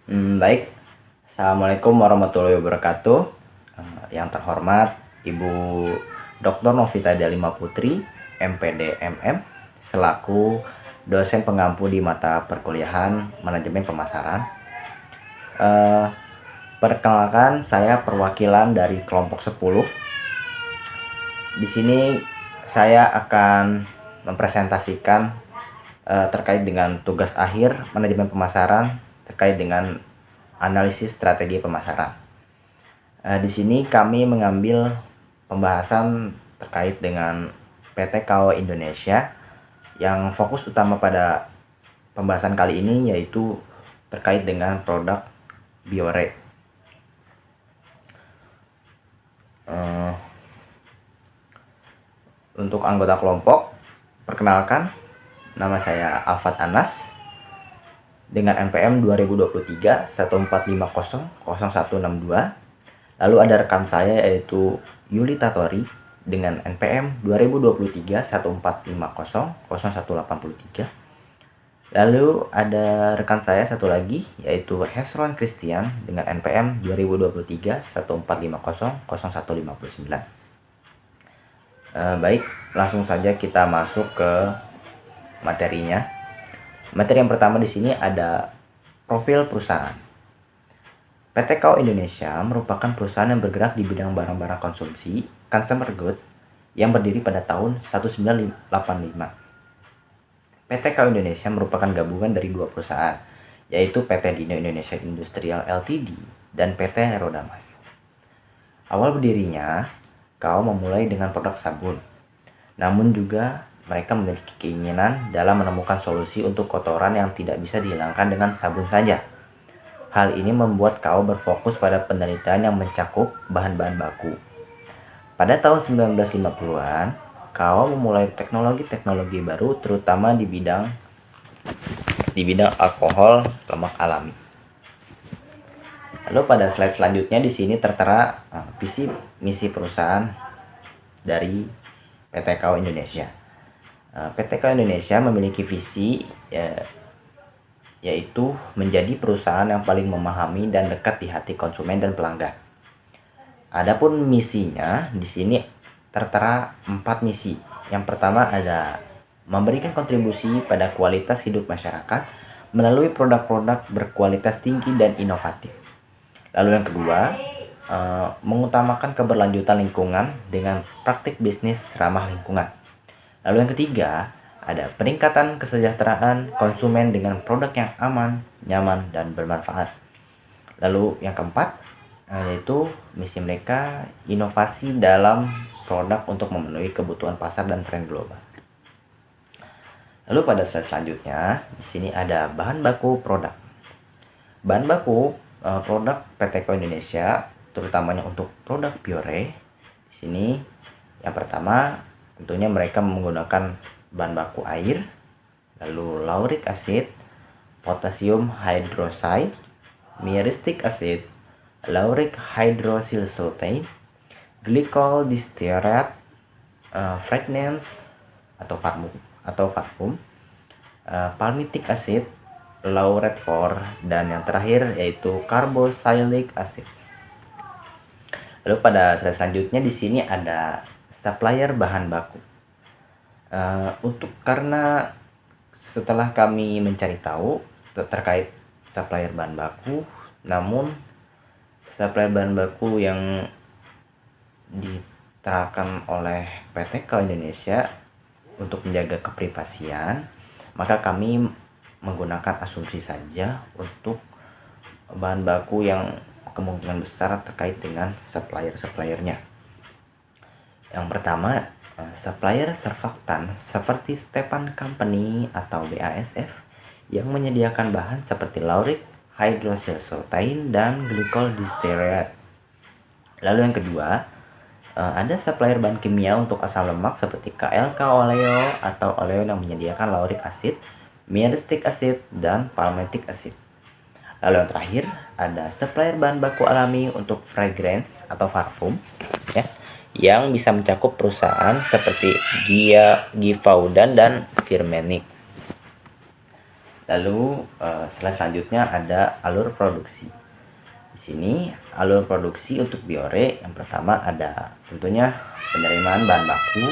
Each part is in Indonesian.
Baik. Assalamualaikum warahmatullahi wabarakatuh. Yang terhormat Ibu Dr. Novita Dalima Putri, MPD MM, selaku dosen pengampu di mata perkuliahan Manajemen Pemasaran. Eh, Perkenalkan, saya perwakilan dari kelompok 10. Di sini saya akan mempresentasikan terkait dengan tugas akhir Manajemen Pemasaran terkait dengan analisis strategi pemasaran. Di sini kami mengambil pembahasan terkait dengan PT KAO Indonesia yang fokus utama pada pembahasan kali ini yaitu terkait dengan produk Biore. Untuk anggota kelompok, perkenalkan, nama saya Alfat Anas dengan NPM 2023 145000162. Lalu ada rekan saya yaitu Yuli Tatori dengan NPM 2023 145000183. Lalu ada rekan saya satu lagi yaitu Hesron Christian dengan NPM 2023 145000159. Baik, langsung saja kita masuk ke materinya. Materi yang pertama di sini ada profil perusahaan. PT KAO Indonesia merupakan perusahaan yang bergerak di bidang barang-barang konsumsi, consumer good, yang berdiri pada tahun 1985. PT KAO Indonesia merupakan gabungan dari dua perusahaan, yaitu PT Dino Indonesia Industrial Ltd dan PT Rodamas. Awal berdirinya, KAO memulai dengan produk sabun. Namun juga mereka memiliki keinginan dalam menemukan solusi untuk kotoran yang tidak bisa dihilangkan dengan sabun saja. Hal ini membuat KAO berfokus pada penelitian yang mencakup bahan-bahan baku. Pada tahun 1950-an, KAO memulai teknologi-teknologi baru terutama di bidang alkohol lemak alami. Lalu pada slide selanjutnya di sini tertera visi misi perusahaan dari PT KAO Indonesia. PT KAO Indonesia memiliki visi yaitu menjadi perusahaan yang paling memahami dan dekat di hati konsumen dan pelanggan. Adapun misinya di sini tertera 4 misi. Yang pertama ada memberikan kontribusi pada kualitas hidup masyarakat melalui produk-produk berkualitas tinggi dan inovatif. Lalu yang kedua, mengutamakan keberlanjutan lingkungan dengan praktik bisnis ramah lingkungan. Lalu yang ketiga, ada peningkatan kesejahteraan konsumen dengan produk yang aman, nyaman, dan bermanfaat. Lalu yang keempat, yaitu misi mereka inovasi dalam produk untuk memenuhi kebutuhan pasar dan tren global. Lalu pada slide selanjutnya, di sini ada bahan baku produk. Bahan baku produk PT KAO Indonesia, terutamanya untuk produk Biore. Di sini yang pertama tentunya mereka menggunakan bahan baku air, lalu lauric acid, potassium hydroxide, myristic acid, lauric hydroxysulfate, glycol distearate, fragrance atau parfum, palmitic acid, lauret 4, dan yang terakhir yaitu carboxylic acid. Lalu pada slide selanjutnya di sini ada supplier bahan baku. Karena setelah kami mencari tahu terkait supplier bahan baku, namun supplier bahan baku yang diterapkan oleh PT KAO Indonesia untuk menjaga keprivasian, maka kami menggunakan asumsi saja untuk bahan baku yang kemungkinan besar terkait dengan supplier-suppliernya. Yang pertama, supplier surfaktan seperti Stepan Company atau BASF yang menyediakan bahan seperti lauric hydroxysulfate dan glycol distearate. Lalu yang kedua, ada supplier bahan kimia untuk asam lemak seperti KLK Oleo atau Oleo yang menyediakan lauric acid, myristic acid, dan palmitic acid. Lalu yang terakhir ada supplier bahan baku alami untuk fragrance atau parfum ya, yang bisa mencakup perusahaan seperti Givaudan dan Firmenich. Lalu slide selanjutnya ada alur produksi. Di sini alur produksi untuk biore yang pertama ada tentunya penerimaan bahan baku,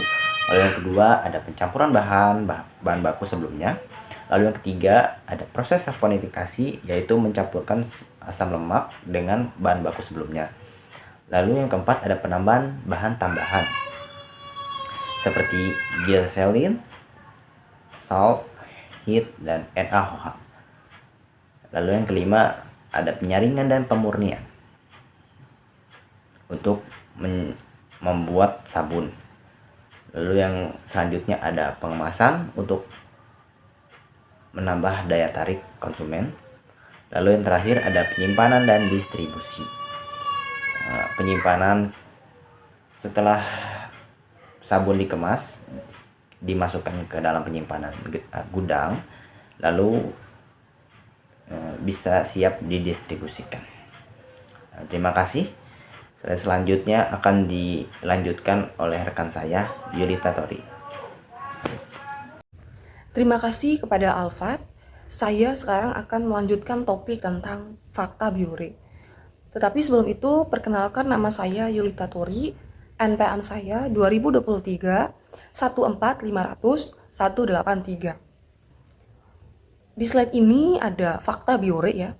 lalu yang kedua ada pencampuran bahan baku sebelumnya, lalu yang ketiga ada proses saponifikasi yaitu mencampurkan asam lemak dengan bahan baku sebelumnya, lalu yang keempat ada penambahan bahan tambahan seperti glycerin, salt, heat, dan NaOH. Lalu yang kelima ada penyaringan dan pemurnian untuk membuat sabun. Lalu yang selanjutnya ada pengemasan untuk menambah daya tarik konsumen. Lalu yang terakhir ada penyimpanan dan distribusi. Penyimpanan setelah sabun dikemas dimasukkan ke dalam penyimpanan gudang, lalu bisa siap didistribusikan. Terima kasih. Selanjutnya akan dilanjutkan oleh rekan saya, Yulita Tori. Terima kasih kepada Alfat. Saya sekarang akan melanjutkan topik tentang fakta biore. Tetapi sebelum itu, perkenalkan nama saya Yulita Tori, NPM saya 2023 14500 183. Di slide ini ada fakta biore ya.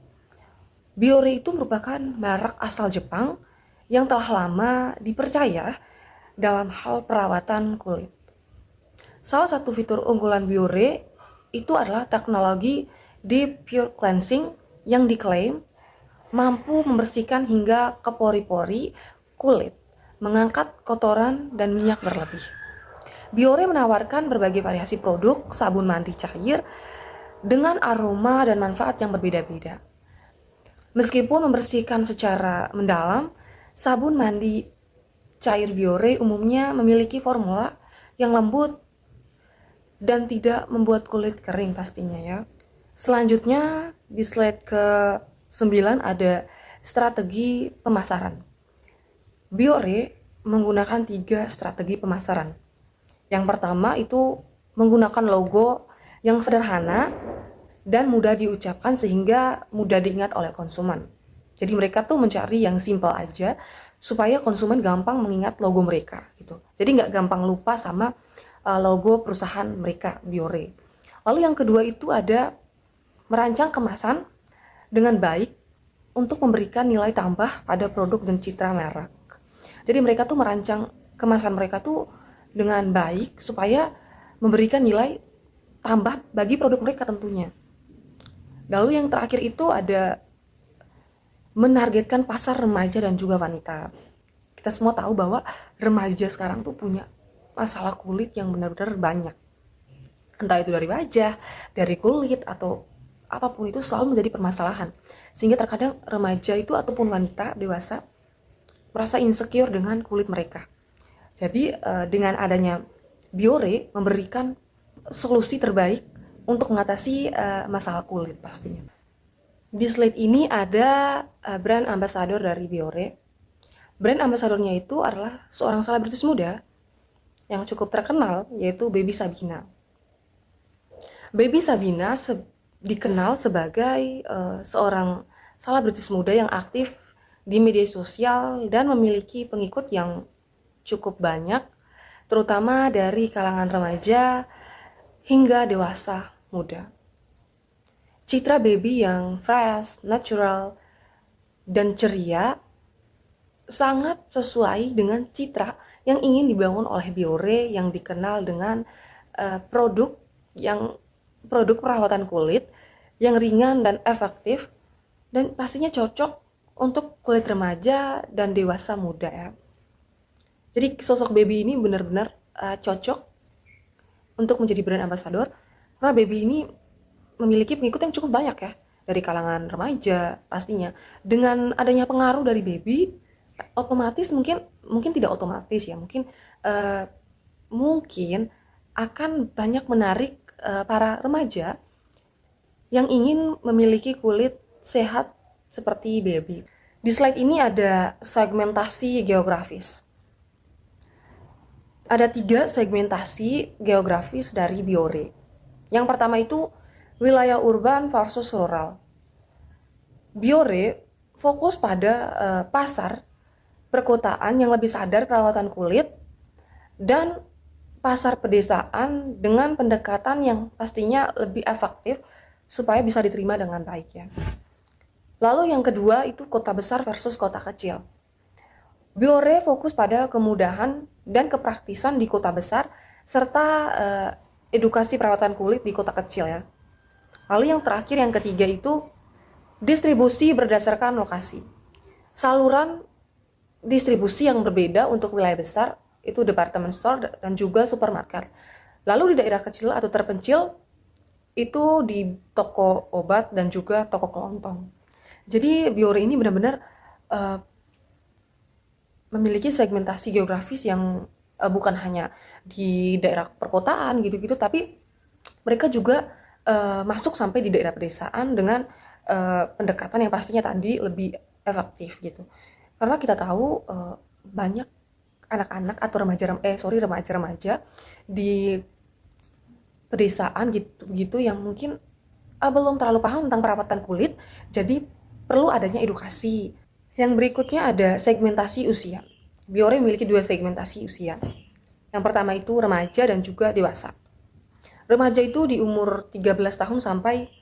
Biore itu merupakan merek asal Jepang yang telah lama dipercaya dalam hal perawatan kulit. Salah satu fitur unggulan biore itu adalah teknologi Deep Pure Cleansing yang diklaim mampu membersihkan hingga ke pori-pori kulit, mengangkat kotoran dan minyak berlebih. Biore menawarkan berbagai variasi produk sabun mandi cair dengan aroma dan manfaat yang berbeda-beda. Meskipun membersihkan secara mendalam, sabun mandi cair biore umumnya memiliki formula yang lembut dan tidak membuat kulit kering pastinya ya. Selanjutnya di slide ke-9 ada strategi pemasaran. Biore menggunakan 3 strategi pemasaran. Yang pertama itu menggunakan logo yang sederhana dan mudah diucapkan sehingga mudah diingat oleh konsumen. Jadi mereka tuh mencari yang simple aja supaya konsumen gampang mengingat logo mereka gitu. Jadi nggak gampang lupa sama logo perusahaan mereka, Biore. Lalu yang kedua itu ada merancang kemasan dengan baik untuk memberikan nilai tambah pada produk dan citra merek. Jadi mereka tuh merancang kemasan mereka tuh dengan baik supaya memberikan nilai tambah bagi produk mereka tentunya. Lalu yang terakhir itu ada menargetkan pasar remaja dan juga wanita. Kita semua tahu bahwa remaja sekarang tuh punya masalah kulit yang benar-benar banyak. Entah itu dari wajah, dari kulit, atau apapun itu selalu menjadi permasalahan. Sehingga terkadang remaja itu ataupun wanita dewasa merasa insecure dengan kulit mereka. Jadi dengan adanya Biore memberikan solusi terbaik untuk mengatasi masalah kulit pastinya. Di slide ini ada brand ambassador dari Biore. Brand ambasadornya itu adalah seorang selebritis muda yang cukup terkenal, yaitu Baby Sabina. Baby Sabina dikenal sebagai seorang selebritis muda yang aktif di media sosial dan memiliki pengikut yang cukup banyak, terutama dari kalangan remaja hingga dewasa muda. Citra Baby yang fresh, natural, dan ceria sangat sesuai dengan citra yang ingin dibangun oleh Biore yang dikenal dengan produk perawatan kulit yang ringan dan efektif dan pastinya cocok untuk kulit remaja dan dewasa muda ya. Jadi sosok Baby ini benar-benar cocok untuk menjadi brand ambassador karena Baby ini memiliki pengikut yang cukup banyak ya dari kalangan remaja pastinya. Dengan adanya pengaruh dari Baby, otomatis mungkin tidak otomatis ya, mungkin akan banyak menarik para remaja yang ingin memiliki kulit sehat seperti Baby. Di slide ini ada segmentasi geografis. Ada 3 segmentasi geografis dari Biore. Yang pertama itu wilayah urban versus rural. Biore fokus pada pasar perkotaan yang lebih sadar perawatan kulit dan pasar pedesaan dengan pendekatan yang pastinya lebih efektif supaya bisa diterima dengan baik ya. Lalu yang kedua itu kota besar versus kota kecil. Biore fokus pada kemudahan dan kepraktisan di kota besar serta edukasi perawatan kulit di kota kecil ya. Lalu yang terakhir yang ketiga itu distribusi berdasarkan lokasi. Saluran distribusi yang berbeda untuk wilayah besar itu department store dan juga supermarket. Lalu di daerah kecil atau terpencil itu di toko obat dan juga toko kelontong. Jadi Biore ini benar-benar memiliki segmentasi geografis yang bukan hanya di daerah perkotaan gitu-gitu, tapi mereka juga masuk sampai di daerah pedesaan dengan pendekatan yang pastinya tadi lebih efektif gitu. Karena kita tahu banyak anak-anak atau remaja-remaja di pedesaan gitu yang mungkin belum terlalu paham tentang perawatan kulit, jadi perlu adanya edukasi. Yang berikutnya ada segmentasi usia. Biore memiliki 2 segmentasi usia. Yang pertama itu remaja dan juga dewasa. Remaja itu di umur 13 tahun sampai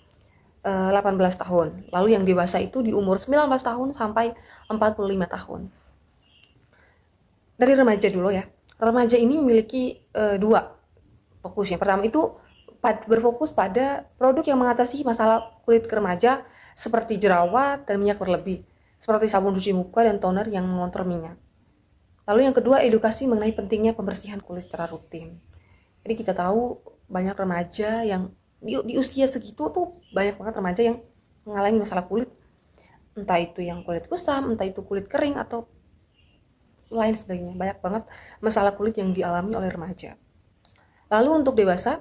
18 tahun. Lalu yang dewasa itu di umur 19 tahun sampai 45 tahun. Dari remaja dulu ya. Remaja ini memiliki 2 fokus. Yang pertama itu berfokus pada produk yang mengatasi masalah kulit remaja seperti jerawat dan minyak berlebih, seperti sabun cuci muka dan toner yang mengontrol minyak. Lalu yang kedua, edukasi mengenai pentingnya pembersihan kulit secara rutin. Jadi kita tahu banyak remaja yang di usia segitu tuh banyak banget remaja yang mengalami masalah kulit. Entah itu yang kulit kusam, entah itu kulit kering atau lain sebagainya. Banyak banget masalah kulit yang dialami oleh remaja. Lalu untuk dewasa,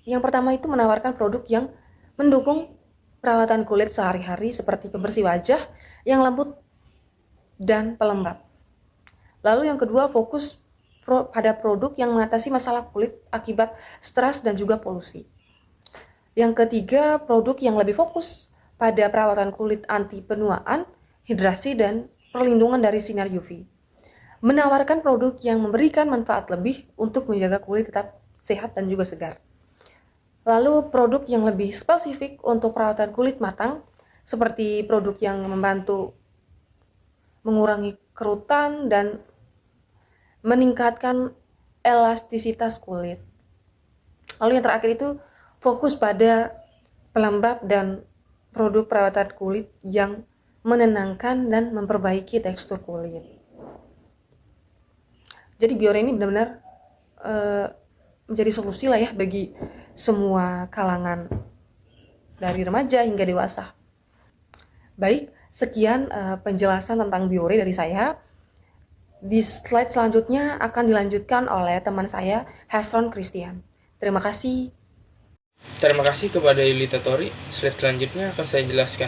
yang pertama itu menawarkan produk yang mendukung perawatan kulit sehari-hari seperti pembersih wajah yang lembut dan pelembab. Lalu yang kedua fokus pada produk yang mengatasi masalah kulit akibat stres dan juga polusi. Yang ketiga, produk yang lebih fokus pada perawatan kulit anti penuaan, hidrasi, dan perlindungan dari sinar UV. Menawarkan produk yang memberikan manfaat lebih untuk menjaga kulit tetap sehat dan juga segar. Lalu produk yang lebih spesifik untuk perawatan kulit matang, seperti produk yang membantu mengurangi kerutan dan meningkatkan elastisitas kulit. Lalu yang terakhir itu fokus pada pelembab dan produk perawatan kulit yang menenangkan dan memperbaiki tekstur kulit. Jadi Biore ini benar-benar menjadi solusi lah ya bagi semua kalangan dari remaja hingga dewasa. Baik, sekian penjelasan tentang Biore dari saya. Di slide selanjutnya akan dilanjutkan oleh teman saya, Hesron Christian. Terima kasih. Terima kasih kepada Yulita Tori. Slide selanjutnya akan saya jelaskan.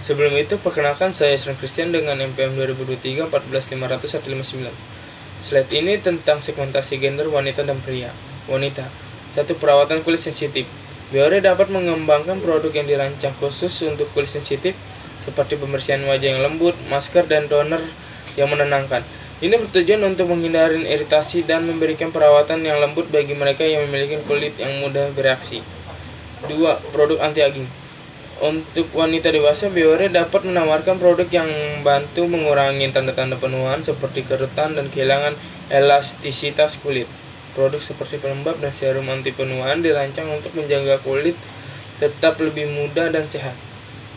Sebelum itu, perkenalkan saya Hesron Christian dengan NPM 2023 14500 159. Slide ini tentang segmentasi gender wanita dan pria. Wanita. 1. Perawatan kulit sensitif. Biore dapat mengembangkan produk yang dirancang khusus untuk kulit sensitif seperti pembersihan wajah yang lembut, masker, dan toner yang menenangkan. Ini bertujuan untuk menghindari iritasi dan memberikan perawatan yang lembut bagi mereka yang memiliki kulit yang mudah bereaksi. 2. Produk anti-aging. Untuk wanita dewasa, Biore dapat menawarkan produk yang membantu mengurangi tanda-tanda penuaan seperti kerutan dan kehilangan elastisitas kulit. Produk seperti pelembab dan serum anti penuaan dirancang untuk menjaga kulit tetap lebih muda dan sehat.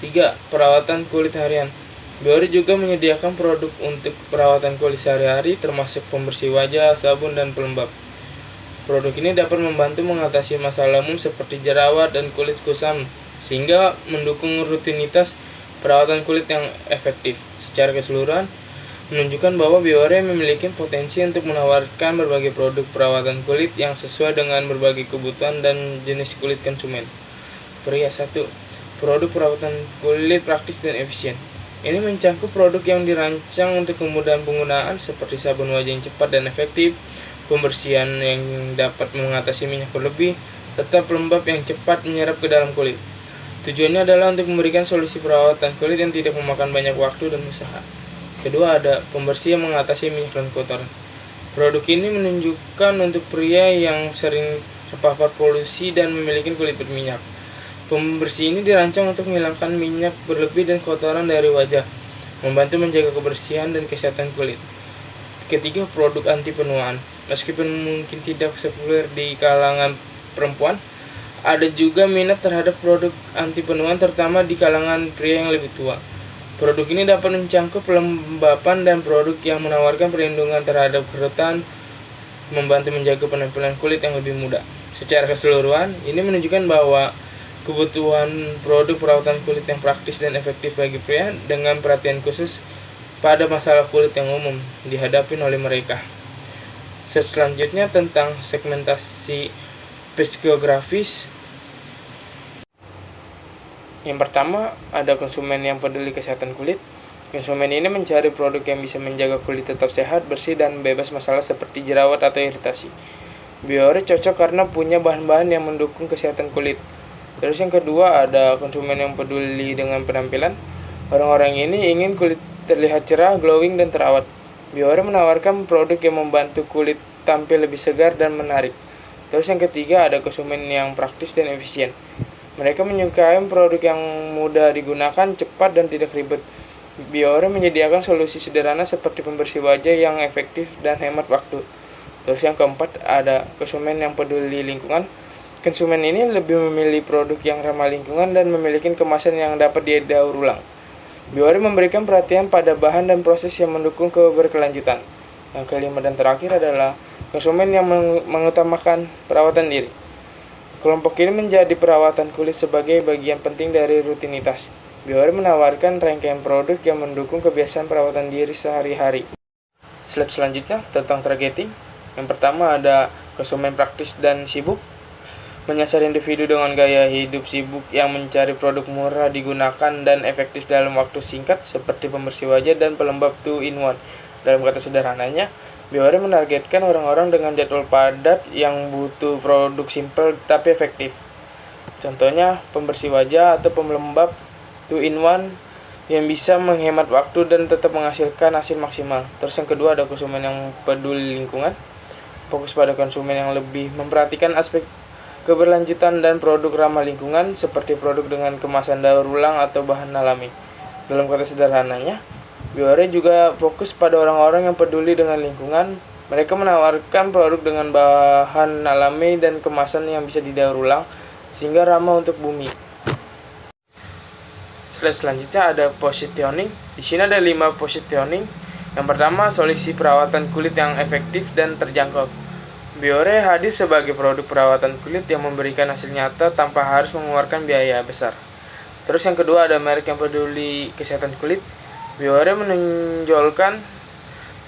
3. Perawatan kulit harian. Biore juga menyediakan produk untuk perawatan kulit sehari-hari termasuk pembersih wajah, sabun, dan pelembab. Produk ini dapat membantu mengatasi masalah umum seperti jerawat dan kulit kusam sehingga mendukung rutinitas perawatan kulit yang efektif. Secara keseluruhan, menunjukkan bahwa Biore memiliki potensi untuk menawarkan berbagai produk perawatan kulit yang sesuai dengan berbagai kebutuhan dan jenis kulit konsumen. Pria. 1. Produk perawatan kulit praktis dan efisien. Ini mencakup produk yang dirancang untuk kemudahan penggunaan seperti sabun wajah yang cepat dan efektif, pembersihan yang dapat mengatasi minyak berlebih, serta pelembab yang cepat menyerap ke dalam kulit. Tujuannya adalah untuk memberikan solusi perawatan kulit yang tidak memakan banyak waktu dan usaha. Kedua, ada pembersih yang mengatasi minyak dan kotoran. Produk ini menunjukkan untuk pria yang sering terpapar polusi dan memiliki kulit berminyak. Pembersih ini dirancang untuk menghilangkan minyak berlebih dan kotoran dari wajah, membantu menjaga kebersihan dan kesehatan kulit. Ketiga, produk anti penuaan. Meskipun mungkin tidak populer di kalangan perempuan, ada juga minat terhadap produk anti penuaan terutama di kalangan pria yang lebih tua. Produk ini dapat mencangkup pelembapan dan produk yang menawarkan perlindungan terhadap kerutan, membantu menjaga penampilan kulit yang lebih muda. Secara keseluruhan, ini menunjukkan bahwa kebutuhan produk perawatan kulit yang praktis dan efektif bagi pria dengan perhatian khusus pada masalah kulit yang umum dihadapi oleh mereka. Selanjutnya tentang segmentasi psikografis. Yang pertama, ada konsumen yang peduli kesehatan kulit. Konsumen ini mencari produk yang bisa menjaga kulit tetap sehat, bersih, dan bebas masalah seperti jerawat atau iritasi. Biore cocok karena punya bahan-bahan yang mendukung kesehatan kulit. Terus yang kedua, ada konsumen yang peduli dengan penampilan. Orang-orang ini ingin kulit terlihat cerah, glowing, dan terawat. Biore menawarkan produk yang membantu kulit tampil lebih segar dan menarik. Terus yang ketiga, ada konsumen yang praktis dan efisien. Mereka menyukai produk yang mudah digunakan, cepat, dan tidak ribet. Biore menyediakan solusi sederhana seperti pembersih wajah yang efektif dan hemat waktu. Terus yang keempat, ada konsumen yang peduli lingkungan. Konsumen ini lebih memilih produk yang ramah lingkungan dan memiliki kemasan yang dapat didaur ulang. Biore memberikan perhatian pada bahan dan proses yang mendukung keberkelanjutan. Yang kelima dan terakhir adalah konsumen yang mengutamakan perawatan diri. Kelompok ini menjadi perawatan kulit sebagai bagian penting dari rutinitas. Biore menawarkan rangkaian produk yang mendukung kebiasaan perawatan diri sehari-hari. Slide selanjutnya tentang targeting. Yang pertama ada konsumen praktis dan sibuk. Menyasar individu dengan gaya hidup sibuk yang mencari produk murah digunakan dan efektif dalam waktu singkat seperti pembersih wajah dan pelembab 2-in-1. Dalam kata sederhananya, Biore menargetkan orang-orang dengan jadwal padat yang butuh produk simpel tapi efektif. Contohnya pembersih wajah atau pelembab 2-in-1 yang bisa menghemat waktu dan tetap menghasilkan hasil maksimal. Terus yang kedua ada konsumen yang peduli lingkungan. Fokus pada konsumen yang lebih memperhatikan aspek keberlanjutan dan produk ramah lingkungan seperti produk dengan kemasan daur ulang atau bahan alami. Dalam kata sederhananya, Biore juga fokus pada orang-orang yang peduli dengan lingkungan. Mereka menawarkan produk dengan bahan alami dan kemasan yang bisa didaur ulang sehingga ramah untuk bumi. Slide selanjutnya ada positioning. Di sini ada 5 positioning. Yang pertama, solusi perawatan kulit yang efektif dan terjangkau. Biore hadir sebagai produk perawatan kulit yang memberikan hasil nyata tanpa harus mengeluarkan biaya besar. Terus yang kedua ada merek yang peduli kesehatan kulit. Biore menonjolkan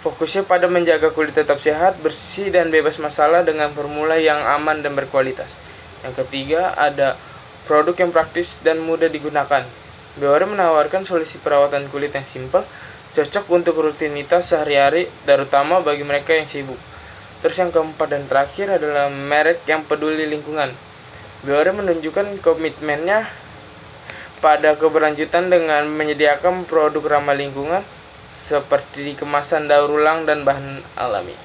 fokusnya pada menjaga kulit tetap sehat, bersih, dan bebas masalah dengan formula yang aman dan berkualitas. Yang ketiga ada produk yang praktis dan mudah digunakan. Biore menawarkan solusi perawatan kulit yang simpel, cocok untuk rutinitas sehari-hari, terutama bagi mereka yang sibuk. Terus yang keempat dan terakhir adalah merek yang peduli lingkungan. Biore menunjukkan komitmennya pada keberlanjutan dengan menyediakan produk ramah lingkungan seperti kemasan daur ulang dan bahan alami.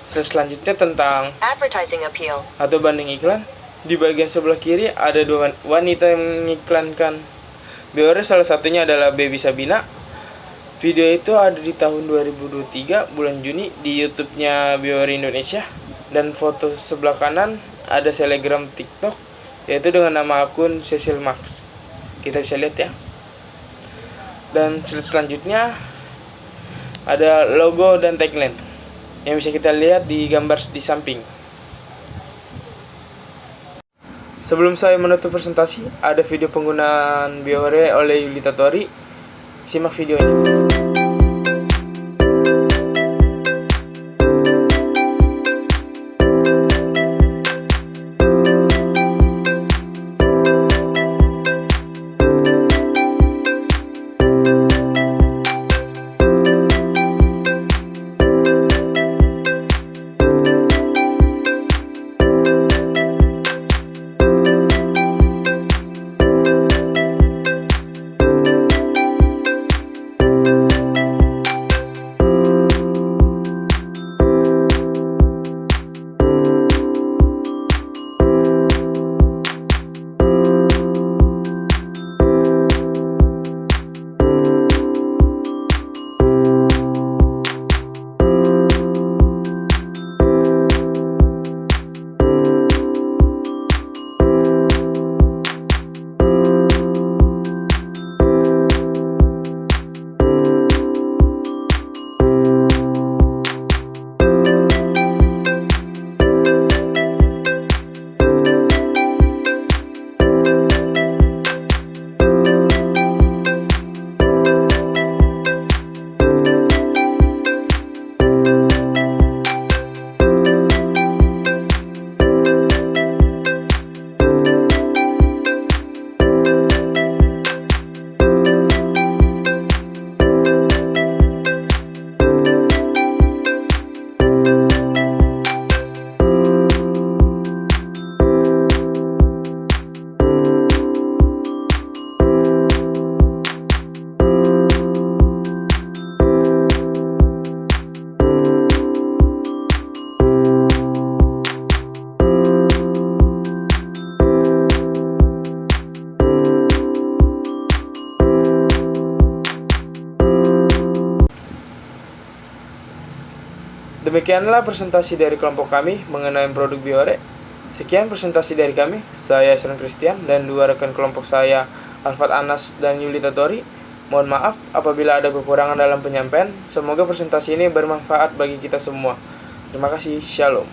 Selanjutnya tentang Advertising appeal. atau banding iklan. Di bagian sebelah kiri ada 2 wanita yang mengiklankan Biore, salah satunya adalah Baby Sabina. Video itu ada di tahun 2023 bulan Juni di YouTube-nya Biore Indonesia. Dan foto sebelah kanan ada selebgram TikTok yaitu dengan nama akun Cecil Max. Kita bisa lihat ya. Dan slide selanjutnya ada logo dan tagline yang bisa kita lihat di gambar di samping. Sebelum saya menutup presentasi, ada video penggunaan Biore oleh Yulita Tori. Simak videonya. Demikianlah presentasi dari kelompok kami mengenai produk Biore. Sekian presentasi dari kami, saya Sren Christian dan dua rekan kelompok saya, Alfat Anas dan Yulita Tori. Mohon maaf apabila ada kekurangan dalam penyampaian. Semoga presentasi ini bermanfaat bagi kita semua. Terima kasih, Shalom.